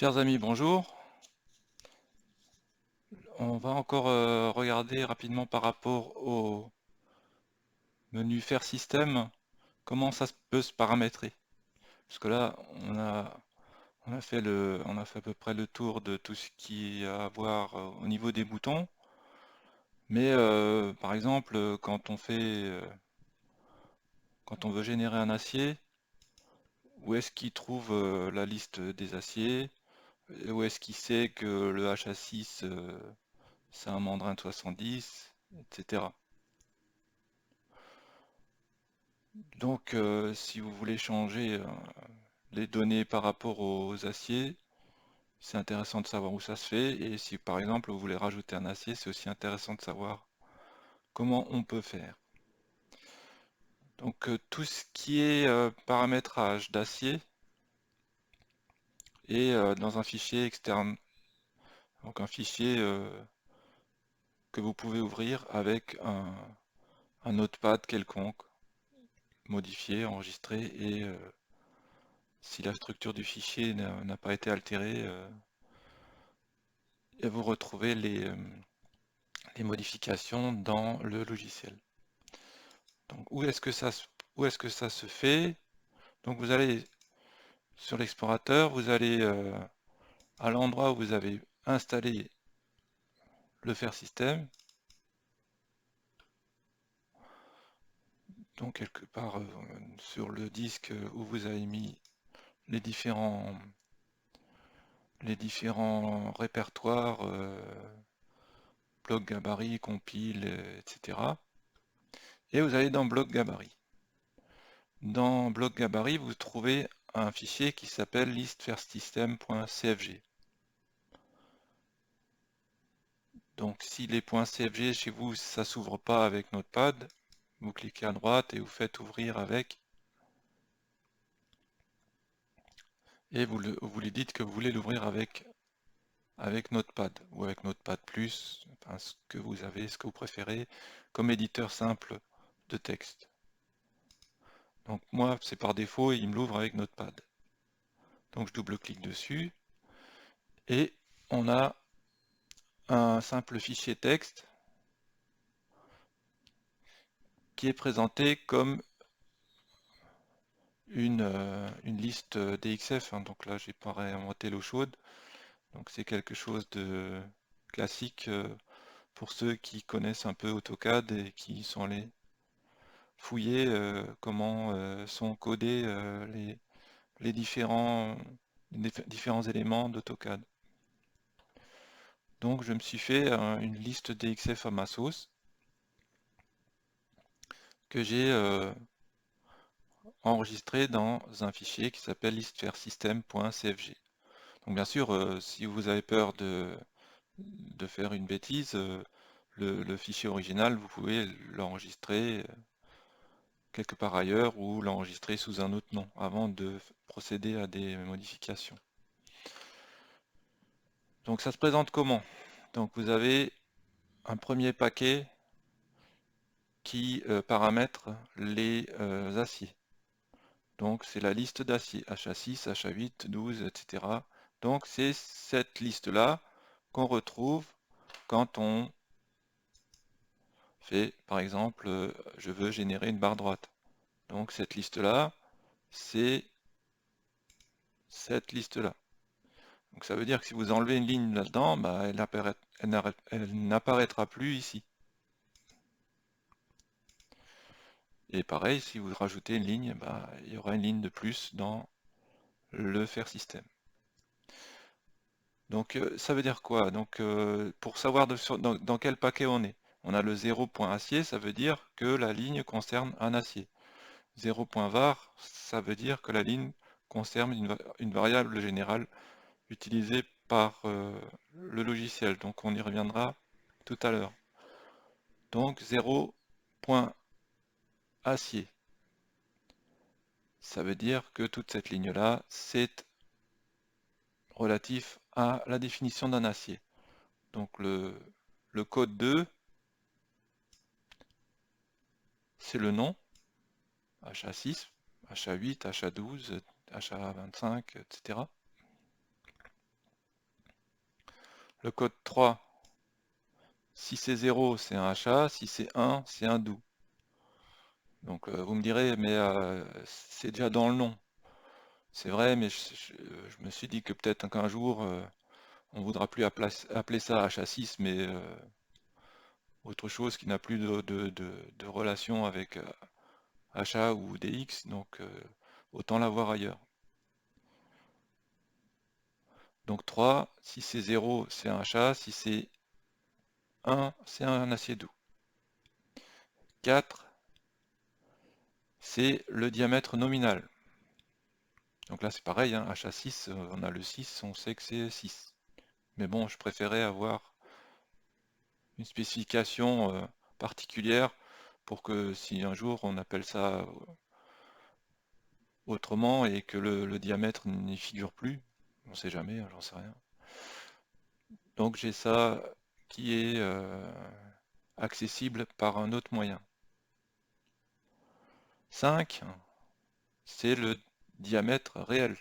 Chers amis, bonjour. On va encore regarder rapidement par rapport au menu Faire système, comment ça peut se paramétrer. Parce que là, on a fait à peu près le tour de tout ce qui a à voir au niveau des boutons. Mais par exemple, quand on veut générer un acier, où est-ce qu'il trouve la liste des aciers? Où est-ce qu'il sait que le HA6 c'est un mandrin de 70, etc. Donc, si vous voulez changer les données par rapport aux aciers, c'est intéressant de savoir où ça se fait. Et si par exemple vous voulez rajouter un acier, c'est aussi intéressant de savoir comment on peut faire. Donc, tout ce qui est paramétrage d'acier est dans un fichier externe. Donc, un fichier que vous pouvez ouvrir avec un notepad quelconque, modifié, enregistré, et si la structure du fichier n'a pas été altérée, et vous retrouvez les modifications dans le logiciel. Donc où est-ce que ça se fait? Donc vous allez sur l'explorateur, vous allez à l'endroit où vous avez installé le Faire système, donc quelque part sur le disque où vous avez mis les différents répertoires, bloc gabarit, compile, etc. Et vous allez dans bloc gabarit. Dans bloc gabarit, vous trouvez un fichier qui s'appelle listversystem.cfg. Donc si les .cfg chez vous, ça s'ouvre pas avec Notepad, vous cliquez à droite et vous faites ouvrir avec, et vous lui dites que vous voulez l'ouvrir avec Notepad, ou avec Notepad+, enfin, ce que vous avez, ce que vous préférez, comme éditeur simple de texte. Donc moi, c'est par défaut, et il me l'ouvre avec Notepad. Donc je double-clique dessus, et on a un simple fichier texte qui est présenté comme une liste DXF, hein. Donc là, j'ai pas réinventé l'eau chaude. Donc c'est quelque chose de classique pour ceux qui connaissent un peu AutoCAD et qui sont allés fouiller comment sont codés les différents éléments d'AutoCAD. Donc je me suis fait une liste DXF à ma sauce que j'ai enregistrée dans un fichier qui s'appelle listversystem.cfg. Donc bien sûr, si vous avez peur de faire une bêtise, le fichier original, vous pouvez l'enregistrer quelque part ailleurs ou l'enregistrer sous un autre nom avant de procéder à des modifications. Donc ça se présente comment? Donc vous avez un premier paquet qui paramètre les aciers. Donc c'est la liste d'aciers, HA6, HA8, 12, etc. Donc c'est cette liste-là qu'on retrouve quand on fait, par exemple, je veux générer une barre droite. Donc cette liste-là, c'est cette liste-là. Donc ça veut dire que si vous enlevez une ligne là-dedans, bah, elle n'apparaîtra plus ici. Et pareil, si vous rajoutez une ligne, bah, il y aura une ligne de plus dans le faire système. Donc ça veut dire quoi? Donc pour savoir dans quel paquet on a le 0.acier, ça veut dire que la ligne concerne un acier. 0.var, ça veut dire que la ligne concerne une variable générale utilisée par le logiciel. Donc on y reviendra tout à l'heure. Donc 0.acier, ça veut dire que toute cette ligne-là, c'est relatif à la définition d'un acier. Donc le code 2, c'est le nom, HA6, HA8, HA12, HA25, etc. Le code 3, si c'est 0, c'est un achat, si c'est 1, c'est un doux. Donc vous me direz, mais c'est déjà dans le nom. C'est vrai, mais je me suis dit que peut-être qu'un jour, on voudra plus appeler ça achat 6, mais autre chose qui n'a plus de relation avec achat ou DX, donc autant l'avoir ailleurs. Donc 3, si c'est 0, c'est un achat, si c'est 1, c'est un acier doux. 4, c'est le diamètre nominal. Donc là c'est pareil, hein, achat 6, on a le 6, on sait que c'est 6. Mais bon, je préférais avoir une spécification particulière pour que si un jour on appelle ça autrement et que le diamètre n'y figure plus, on sait jamais, hein, j'en sais rien. Donc j'ai ça qui est accessible par un autre moyen. 5, c'est le diamètre réel.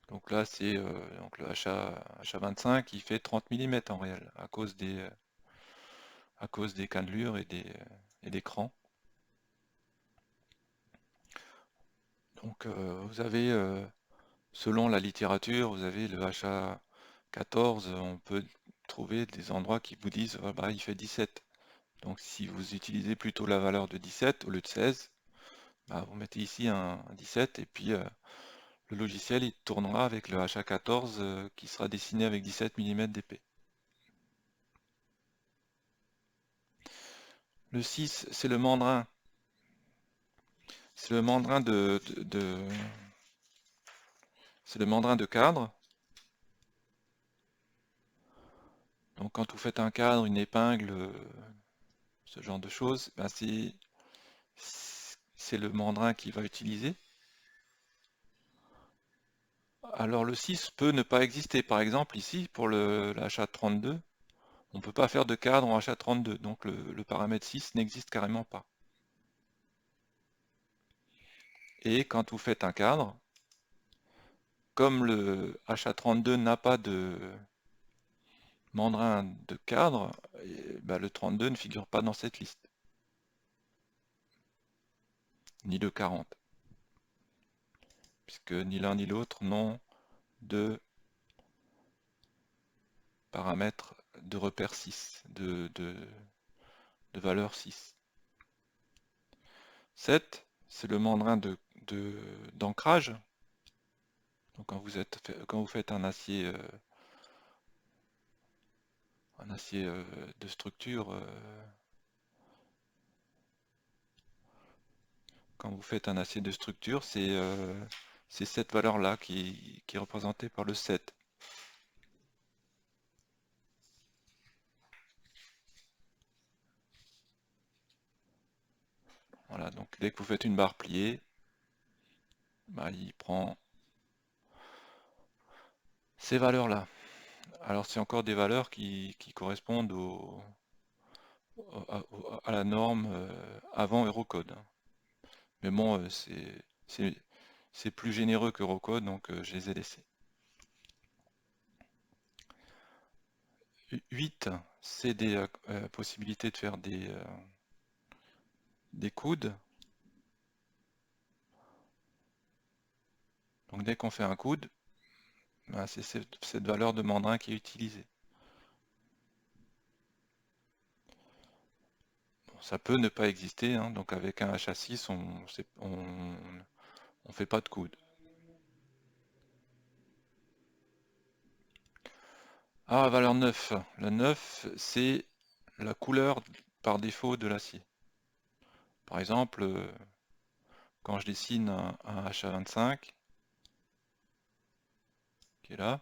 Donc là c'est donc le HA25 qui fait 30 mm en réel à cause des cannelures et des crans. Donc vous avez selon la littérature, vous avez le HA14, on peut trouver des endroits qui vous disent ah bah, il fait 17. Donc si vous utilisez plutôt la valeur de 17 au lieu de 16, bah, vous mettez ici un 17 et puis le logiciel il tournera avec le HA14 qui sera dessiné avec 17 mm d'épée. Le 6, c'est le mandrin. C'est le mandrin c'est le mandrin de cadre. Donc quand vous faites un cadre, une épingle, ce genre de choses, ben c'est le mandrin qui va utiliser. Alors le 6 peut ne pas exister. Par exemple ici, pour l'HA32, on ne peut pas faire de cadre en HA32, donc le paramètre 6 n'existe carrément pas. Et quand vous faites un cadre, comme le HA32 n'a pas de mandrin de cadre, ben le 32 ne figure pas dans cette liste, ni le 40, puisque ni l'un ni l'autre n'ont de paramètres de repère 6, de valeur 6. 7, c'est le mandrin d'ancrage. Donc quand vous faites un acier de structure, quand vous faites un acier de structure, c'est cette valeur-là qui est représentée par le 7. Voilà, donc dès que vous faites une barre pliée, bah, il prend ces valeurs-là. Alors c'est encore des valeurs qui correspondent à la norme avant Eurocode, hein. Mais bon, c'est plus généreux qu'Eurocode, donc je les ai laissés. 8, c'est des possibilités de faire des coudes. Donc dès qu'on fait un coude, ben, c'est cette valeur de mandrin qui est utilisée. Bon, ça peut ne pas exister, hein, donc avec un HA6, on fait pas de coude. Ah, valeur 9. Le 9, c'est la couleur par défaut de l'acier. Par exemple, quand je dessine un HA25, qui est là,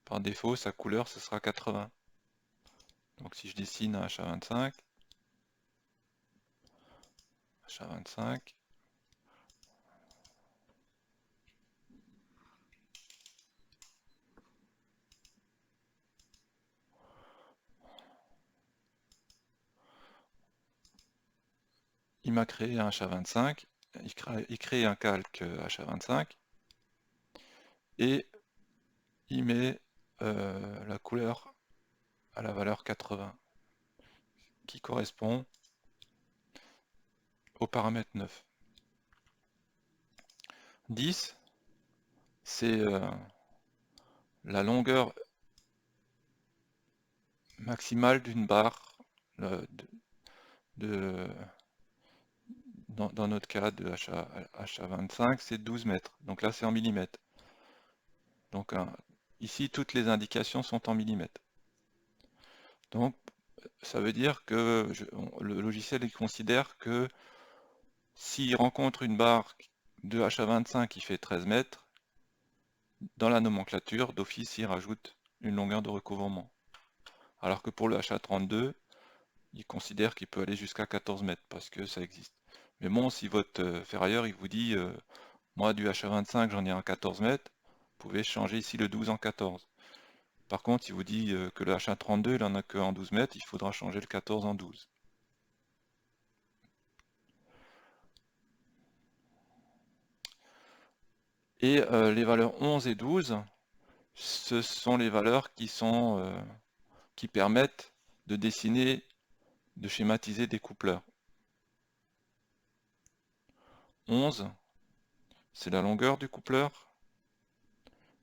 par défaut, sa couleur, ce sera 80. Donc si je dessine un HA25, il m'a créé un HA25, il crée un calque HA25, et il met la couleur à la valeur 80 qui correspond au paramètre 9. 10, c'est la longueur maximale d'une barre dans notre cas de HA25, c'est 12 mètres. Donc là, c'est en millimètres. Donc ici, toutes les indications sont en millimètres. Donc, ça veut dire que le logiciel il considère que s'il rencontre une barre de HA25 qui fait 13 mètres, dans la nomenclature, d'office, il rajoute une longueur de recouvrement. Alors que pour le HA32, il considère qu'il peut aller jusqu'à 14 mètres parce que ça existe. Mais bon, si votre ferrailleur il vous dit moi du HA25 j'en ai un 14 mètres, vous pouvez changer ici le 12 en 14. Par contre, il vous dit que le HA32 il en a que en 12 mètres, il faudra changer le 14 en 12. Et les valeurs 11 et 12, ce sont les valeurs qui permettent de dessiner, de schématiser des coupleurs. 11, c'est la longueur du coupleur,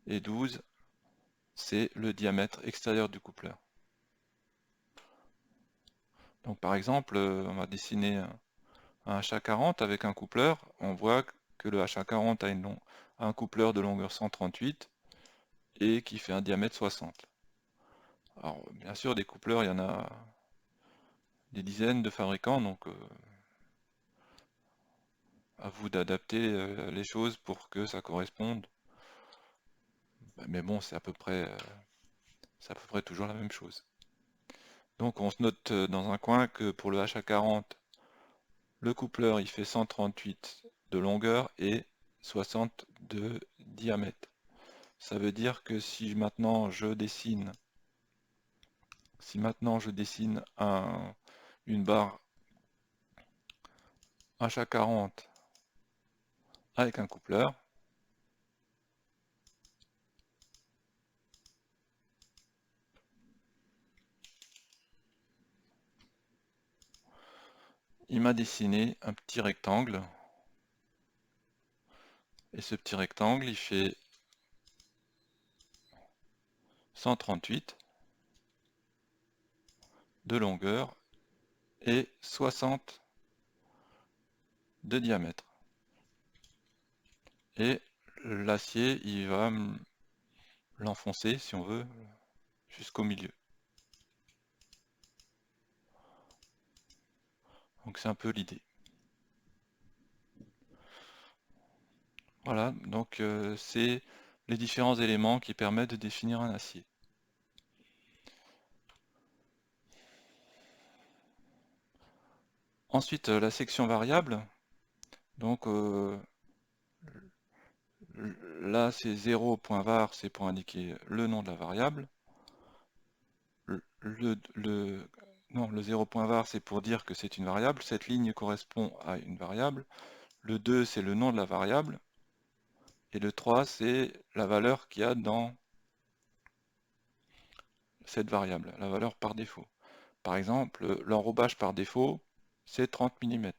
et 12, c'est le diamètre extérieur du coupleur. Donc par exemple, on va dessiner un HA40 avec un coupleur, on voit que le HA40 a un coupleur de longueur 138 et qui fait un diamètre 60. Alors bien sûr, des coupleurs, il y en a des dizaines de fabricants, donc à vous d'adapter les choses pour que ça corresponde. Mais bon, c'est à peu près toujours la même chose. Donc on se note dans un coin que pour le HA40, le coupleur il fait 138 de longueur et 60 de diamètre. Ça veut dire que si maintenant je dessine une barre HA40 avec un coupleur, il m'a dessiné un petit rectangle, et ce petit rectangle il fait 138 de longueur et 60 de diamètre. Et l'acier il va l'enfoncer, si on veut, jusqu'au milieu. Donc c'est un peu l'idée. Voilà, donc c'est les différents éléments qui permettent de définir un acier. Ensuite, la section variable. Donc là, c'est 0.var, c'est pour indiquer le nom de la variable. Non, le 0.var, c'est pour dire que c'est une variable. Cette ligne correspond à une variable. Le 2, c'est le nom de la variable. Et le 3, c'est la valeur qu'il y a dans cette variable, la valeur par défaut. Par exemple, l'enrobage par défaut, c'est 30 mm.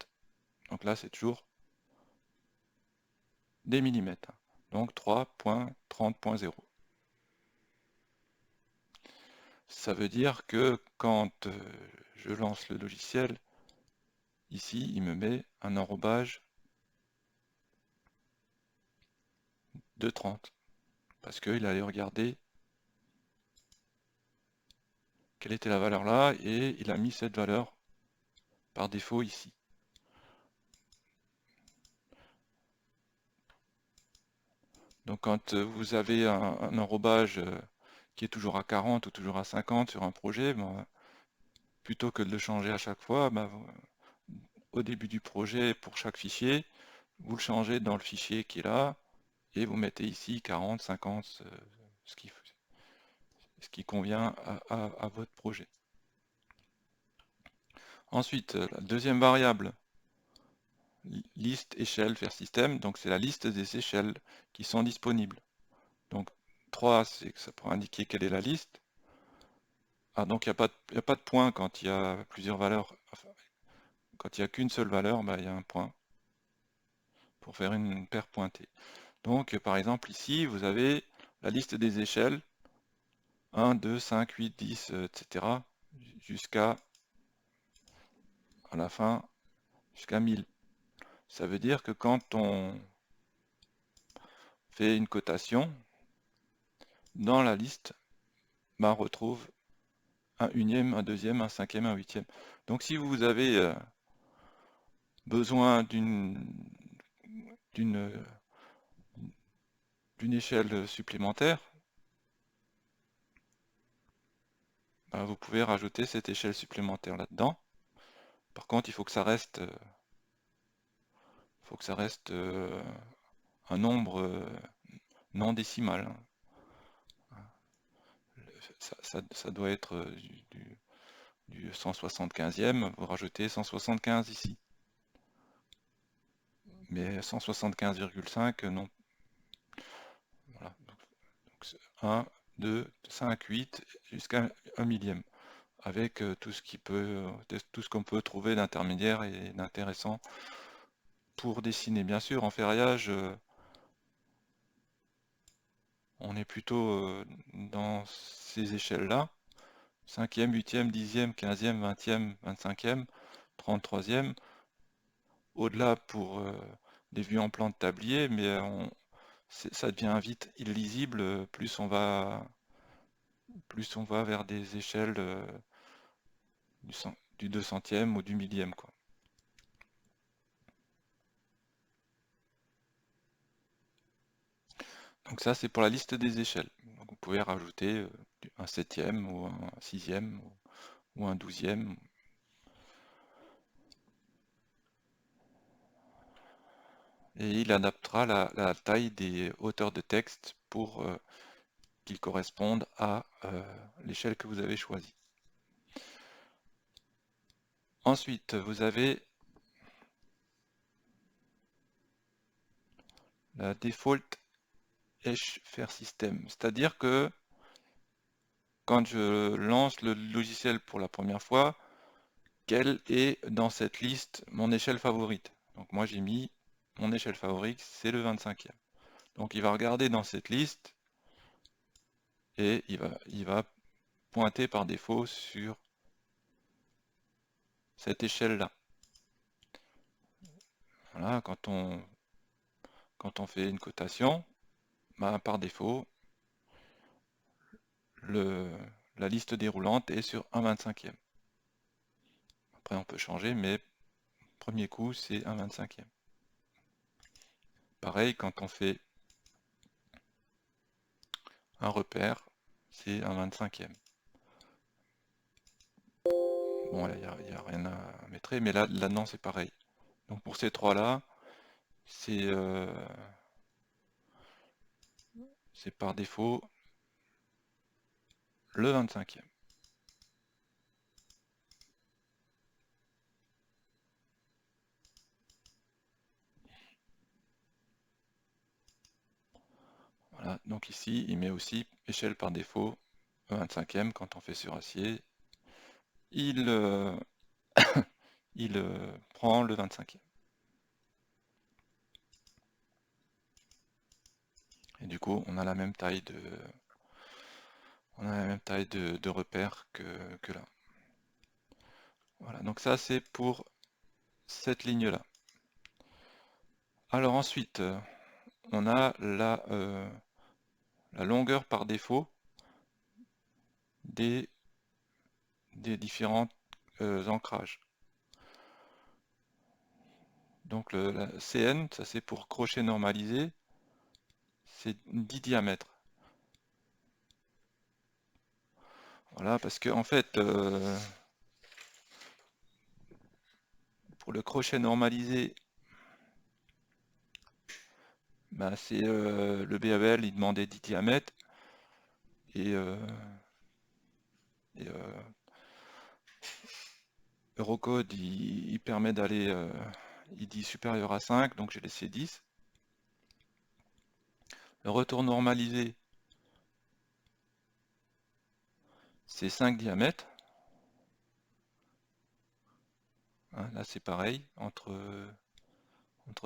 Donc là, c'est toujours des millimètres. Donc 3.30.0. Ça veut dire que quand je lance le logiciel, ici, il me met un enrobage de 30. Parce qu'il allait regarder quelle était la valeur là, et il a mis cette valeur par défaut ici. Donc quand vous avez un enrobage qui est toujours à 40 ou toujours à 50 sur un projet, ben, plutôt que de le changer à chaque fois, ben, au début du projet, pour chaque fichier, vous le changez dans le fichier qui est là, et vous mettez ici 40, 50, ce qui convient à votre projet. Ensuite, la deuxième variable, liste échelle vers système, donc c'est la liste des échelles qui sont disponibles. Donc 3, c'est que ça pourra indiquer quelle est la liste. Ah, donc il n'y a pas de point quand il y a plusieurs valeurs. Enfin, quand il n'y a qu'une seule valeur, bah, il y a un point pour faire une paire pointée. Donc par exemple ici, vous avez la liste des échelles 1, 2, 5, 8, 10, etc. jusqu'à à la fin, jusqu'à 1000. Ça veut dire que quand on fait une cotation, dans la liste, bah, on retrouve un unième, un deuxième, un cinquième, un huitième. Donc si vous avez besoin d'une échelle supplémentaire, bah, vous pouvez rajouter cette échelle supplémentaire là-dedans. Par contre, il faut que ça reste, un nombre non décimal, hein. Ça doit être du 175e, vous rajoutez 175 ici. Mais 175,5, non. Voilà. Donc 1, 2, 5, 8, jusqu'à 1 millième, avec tout ce qu'on peut trouver d'intermédiaire et d'intéressant pour dessiner. Bien sûr, en ferraillage, on est plutôt dans ces échelles-là. 5e, 8e, 10e, 15e, 20e, 25e, 33e. Au-delà pour des vues en plan de tablier, mais ça devient vite illisible, plus on va vers des échelles du 200e ou du millième, quoi. Donc ça, c'est pour la liste des échelles. Donc vous pouvez rajouter un 7e ou un 6e ou un 12e. Et il adaptera la taille des hauteurs de texte pour qu'ils correspondent à l'échelle que vous avez choisie. Ensuite, vous avez la default Fair System, c'est-à-dire que quand je lance le logiciel pour la première fois, quelle est dans cette liste mon échelle favorite? Donc moi j'ai mis mon échelle favorite, c'est le 25e. Donc il va regarder dans cette liste et il va pointer par défaut sur cette échelle-là. Voilà, quand on fait une cotation, bah, par défaut, la liste déroulante est sur un 25e. Après on peut changer, mais premier coup c'est un 25e. Pareil, quand on fait un repère, c'est un 25e. Bon, il n'y a rien à mettre, mais là non, c'est pareil. Donc pour ces trois-là, c'est par défaut le 25e. Voilà, donc ici, il met aussi échelle par défaut 25e quand on fait sur acier. Il, il prend le 25e. Et du coup, on a la même taille de repère que là. Voilà, donc ça c'est pour cette ligne-là. Alors ensuite, on a la longueur par défaut des différents ancrages. Donc la CN, ça c'est pour crochet normalisé, c'est 10 diamètres. Voilà, parce que en fait, pour le crochet normalisé, ben, c'est le BABL, il demandait 10 diamètres, et Eurocode, il permet d'aller, il dit supérieur à 5, donc j'ai laissé 10. Le retour normalisé, c'est 5 diamètres. Hein, là c'est pareil, entre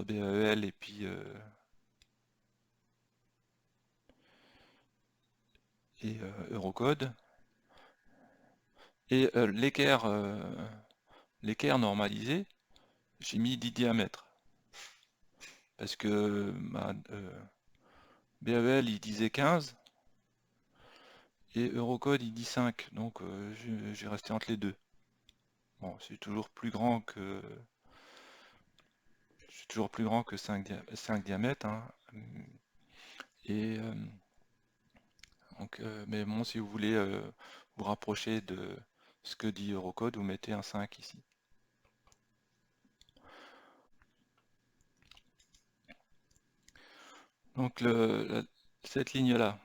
BAEL et puis Eurocode. Et l'équerre normalisé, j'ai mis 10 diamètres. Parce que BAEL il disait 15 et Eurocode il dit 5. Donc j'ai resté entre les deux. Bon, c'est toujours plus grand que 5 diamètres. Hein. Et donc, mais bon, si vous voulez vous rapprocher de ce que dit Eurocode, vous mettez un 5 ici. Donc cette ligne-là,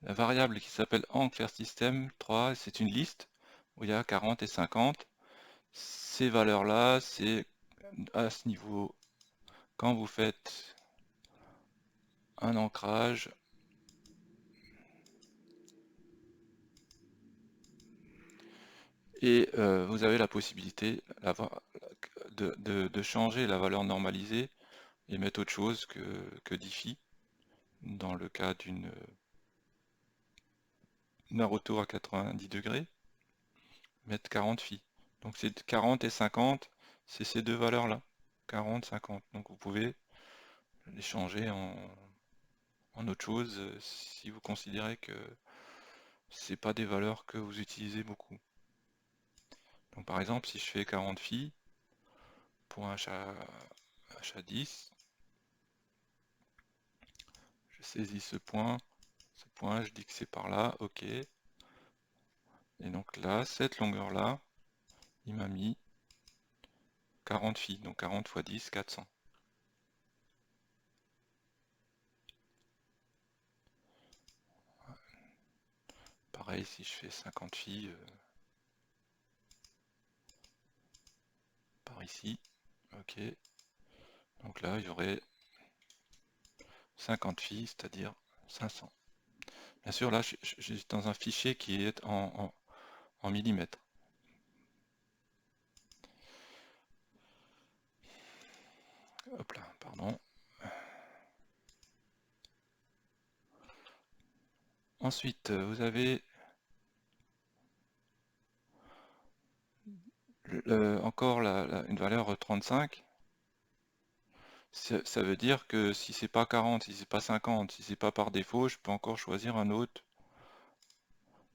la variable qui s'appelle AngleFirstSystem 3, c'est une liste où il y a 40 et 50. Ces valeurs-là, c'est à ce niveau, quand vous faites un ancrage, et vous avez la possibilité de changer la valeur normalisée et mettre autre chose que diffie dans le cas d'un retour à 90 degrés, mettre 40 phi. Donc c'est 40 et 50, c'est ces deux valeurs-là, 40, 50. Donc vous pouvez les changer en autre chose si vous considérez que c'est pas des valeurs que vous utilisez beaucoup. Donc par exemple, si je fais 40 phi pour un HA10, je saisis ce point, je dis que c'est par là, ok. Et donc là, cette longueur-là, il m'a mis 40 phi, donc 40 fois 10, 400. Pareil, si je fais 50 phi par ici, ok. Donc là, il y aurait 50 phi, c'est-à-dire 500. Bien sûr, là, je suis dans un fichier qui est en millimètres. Hop là, pardon. Ensuite, vous avez encore une valeur 35. Ça veut dire que si c'est pas 40, si c'est pas 50, si c'est pas par défaut, je peux encore choisir un autre.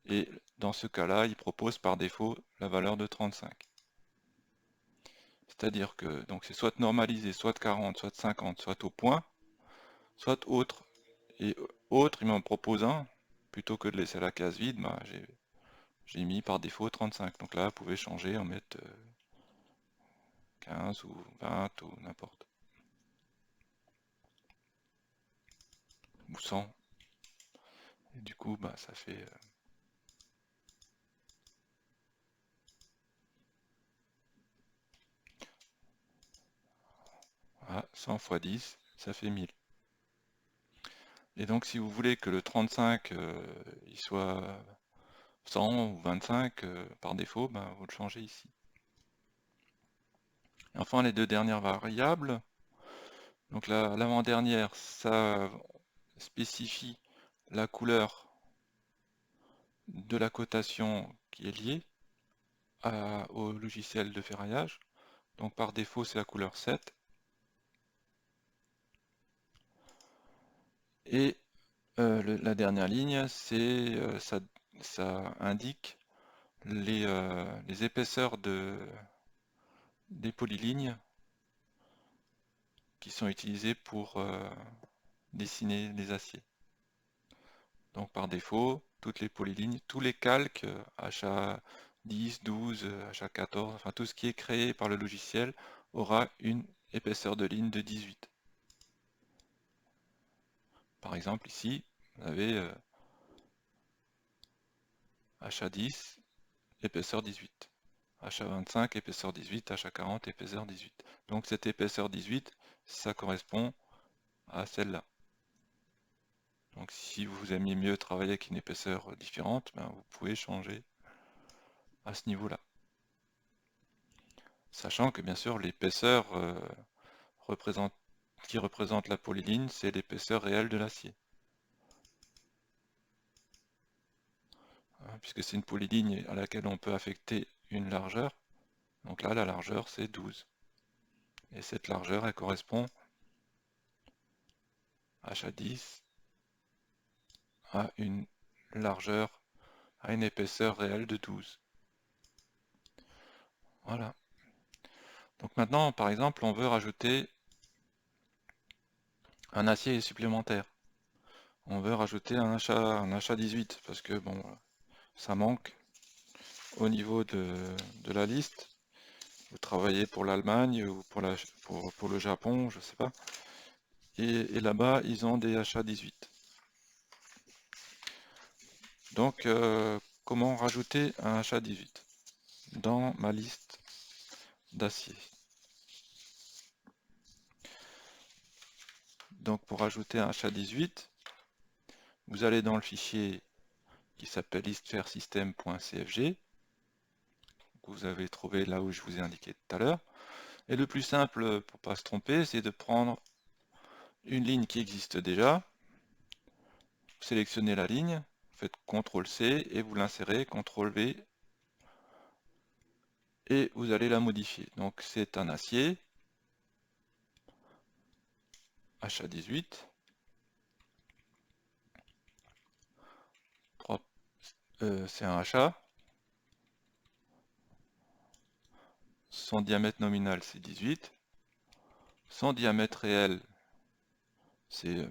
Et dans ce cas-là, il propose par défaut la valeur de 35. C'est-à-dire que donc c'est soit normalisé, soit de 40, soit de 50, soit au point, soit autre. Et autre, il m'en propose un. Plutôt que de laisser la case vide, bah, j'ai mis par défaut 35. Donc là, vous pouvez changer, en mettre 15 ou 20 ou n'importe. Ou 100. Et du coup, bah, ça fait... voilà, 100 fois 10, ça fait 1000. Et donc, si vous voulez que le 35, il soit 100 ou 25 par défaut, bah, vous le changez ici. Et enfin, les deux dernières variables. Donc l'avant-dernière, ça spécifie la couleur de la cotation qui est liée au logiciel de ferraillage. Donc par défaut, c'est la couleur 7. Et la dernière ligne, c'est ça indique les épaisseurs des polylignes qui sont utilisées pour dessiner les aciers. Donc par défaut, toutes les polylignes, tous les calques, HA10, 12, HA14, enfin tout ce qui est créé par le logiciel aura une épaisseur de ligne de 18. Par exemple ici, vous avez HA10, épaisseur 18. HA25, épaisseur 18, HA40, épaisseur 18. Donc cette épaisseur 18, ça correspond à celle-là. Donc si vous aimiez mieux travailler avec une épaisseur différente, ben, vous pouvez changer à ce niveau-là. Sachant que bien sûr l'épaisseur qui représente la polyline, c'est l'épaisseur réelle de l'acier. Hein, puisque c'est une polyligne à laquelle on peut affecter une largeur. Donc là, la largeur, c'est 12. Et cette largeur, elle correspond H10 à une largeur, à une épaisseur réelle de 12. Voilà. Donc maintenant, par exemple, on veut rajouter un acier supplémentaire. On veut rajouter un HA18 parce que bon, ça manque au niveau de la liste. Vous travaillez pour l'Allemagne ou pour le Japon, je sais pas. Et là-bas, ils ont des HA18. Donc, comment rajouter un HA18 dans ma liste d'acier? Donc, pour rajouter un HA18, vous allez dans le fichier qui s'appelle listefairsystem.cfg, que vous avez trouvé là où je vous ai indiqué tout à l'heure. Et le plus simple, pour ne pas se tromper, c'est de prendre une ligne qui existe déjà, vous sélectionnez la ligne, vous faites CTRL-C et vous l'insérez, CTRL-V, et vous allez la modifier. Donc c'est un acier, HA18, c'est un HA, son diamètre nominal c'est 18, son diamètre réel c'est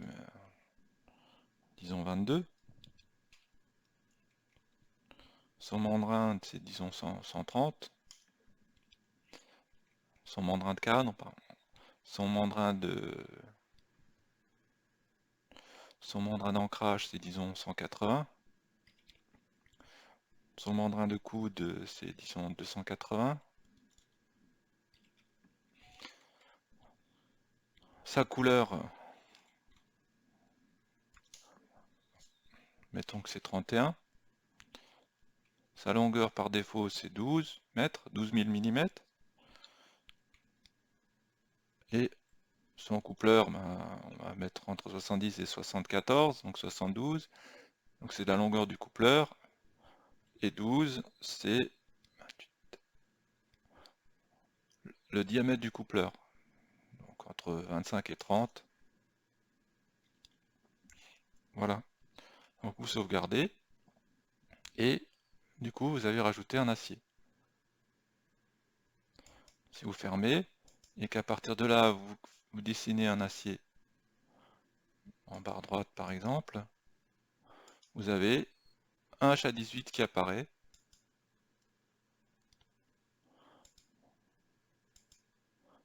disons 22, son mandrin c'est disons 130, son mandrin de cadre, non, pardon, son mandrin d'ancrage c'est disons 180, son mandrin de coude c'est disons 280, sa couleur, mettons que c'est 31, sa longueur par défaut c'est 12 mètres, 12 000 mm, et son coupleur, ben, on va mettre entre 70 et 74, donc 72, donc c'est la longueur du coupleur, et 12 c'est le diamètre du coupleur, donc entre 25 et 30, voilà. Donc vous sauvegardez, et du coup vous avez rajouté un acier. Si vous fermez, et qu'à partir de là vous dessinez un acier en barre droite par exemple, vous avez un HA18 qui apparaît.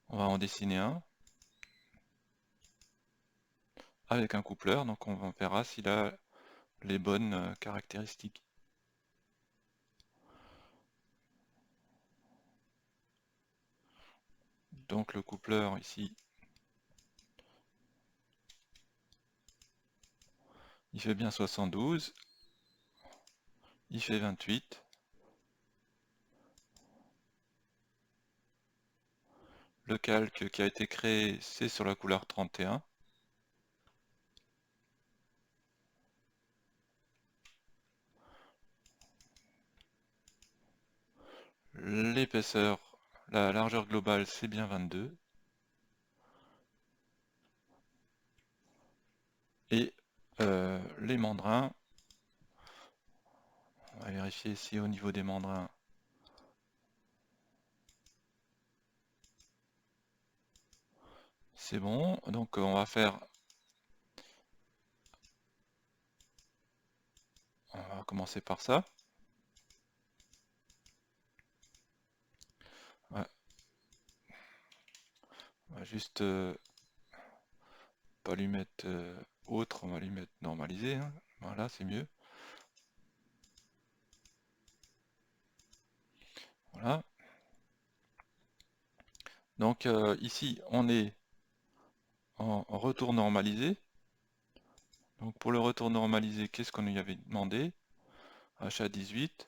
On va en dessiner un avec un coupleur, donc on verra s'il a les bonnes caractéristiques. Donc le coupleur ici, il fait bien 72, il fait 28. Le calque qui a été créé, c'est sur la couleur 31. L'épaisseur, la largeur globale, c'est bien 22. Et les mandrins, on va vérifier si au niveau des mandrins, c'est bon. Donc on va commencer par ça. Ouais. On va juste pas lui mettre autre, on va lui mettre normalisé, hein. Voilà, c'est mieux. Voilà. Donc ici, on est en retour normalisé. Donc pour le retour normalisé, qu'est-ce qu'on lui avait demandé? Achat 18.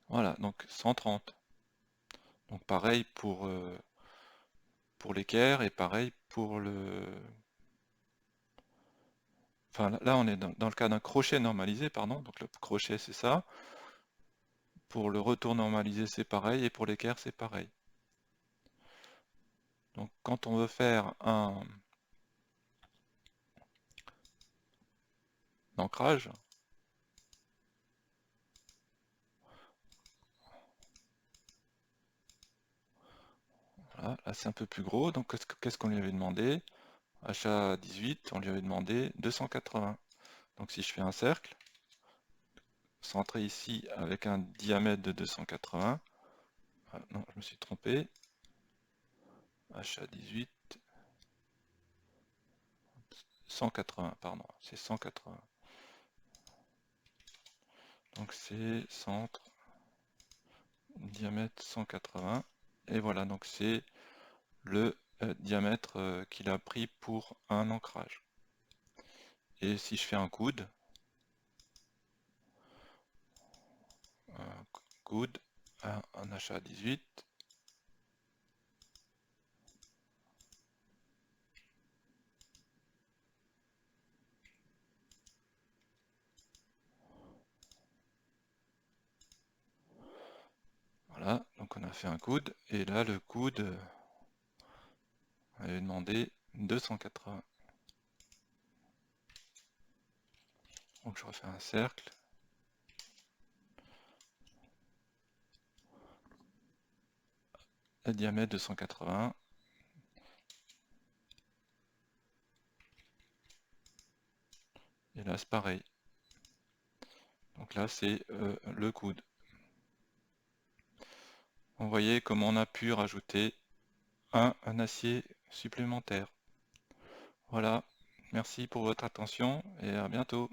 Voilà, donc 130. Donc pareil pour l'équerre et pareil pour le... Enfin là on est dans le cas d'un crochet normalisé, pardon, donc le crochet c'est ça. Pour le retour normalisé c'est pareil et pour l'équerre c'est pareil. Donc quand on veut faire un ancrage, voilà, là c'est un peu plus gros, donc qu'est-ce qu'on lui avait demandé? Achat 18, on lui avait demandé 280. Donc si je fais un cercle, centré ici avec un diamètre de 280, ah, non, je me suis trompé, achat 18, 180, pardon, c'est 180. Donc c'est centre, diamètre 180, et voilà, donc c'est le diamètre qu'il a pris pour un ancrage. Et si je fais un coude, un achat 18, voilà, donc on a fait un coude, et là le coude, on avait demandé 280. Donc je refais un cercle, le diamètre 280, et là c'est pareil. Donc là c'est le coude. Vous voyez comment on a pu rajouter un acier supplémentaire. Voilà, merci pour votre attention et à bientôt.